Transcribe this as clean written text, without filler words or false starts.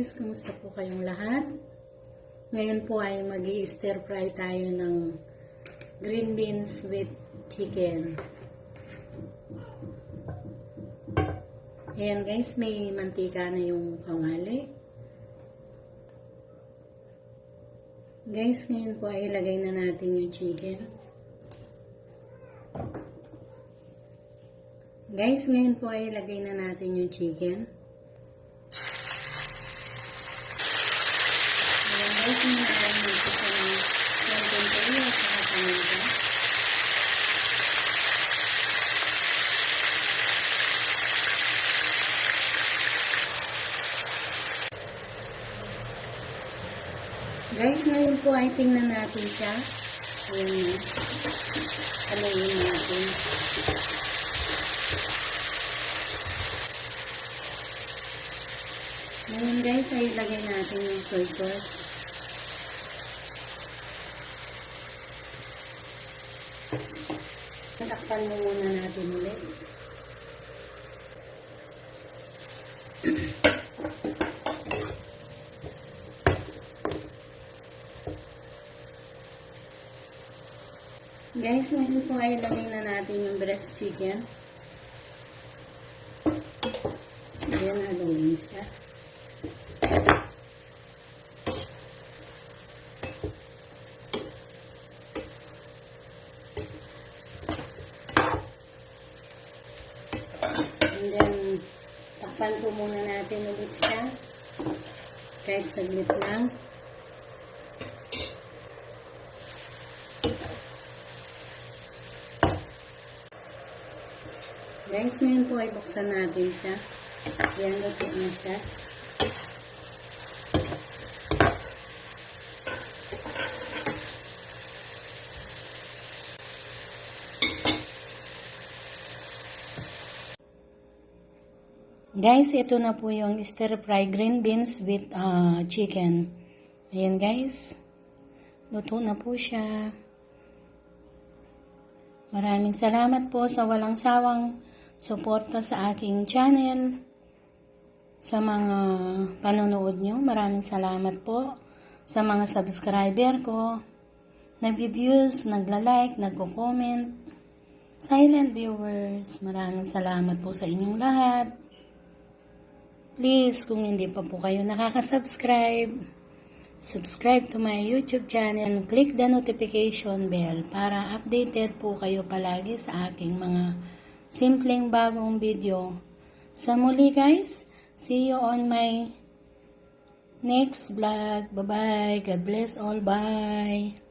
guys, kumusta po kayong lahat? Ngayon po ay mag-i-stir fry tayo ng green beans with chicken. Ayan guys, may mantika na yung kawali. Guys, ngayon po ay ilagay na natin yung chicken. Guys, ngayon po ay ilagay na natin yung chicken. Guys, nilagay natin sa konting tuyo at saka paminta. Guys, ngayon po ay tingnan natin siya. Ayan na. Haluin natin. Ngayon guys, ay ilagay natin yung soy sauce. Takpan mo muna natin ulit. Guys, ngayon po ay ilagay na natin yung breast chicken. Ayan, haluin siya. And then, takpan po muna natin ulit siya. Kahit saglit lang. Guys, ngayon po ay buksan natin siya. Yan, luto na siya. Guys, ito na po yung stir fry green beans with chicken. Ayan guys. Luto na po siya. Maraming salamat po sa walang sawang suporta sa aking channel. Sa mga panonood nyo, maraming salamat po. Sa mga subscriber ko, nag-views, nagla-like, nagko-comment. Silent viewers, maraming salamat po sa inyong lahat. Please, kung hindi pa po kayo nakaka-subscribe, subscribe to my YouTube channel and click the notification bell para updated po kayo palagi sa aking mga simpleng bagong video. Sa muli guys, see you on my next vlog. Bye-bye. God bless all. Bye.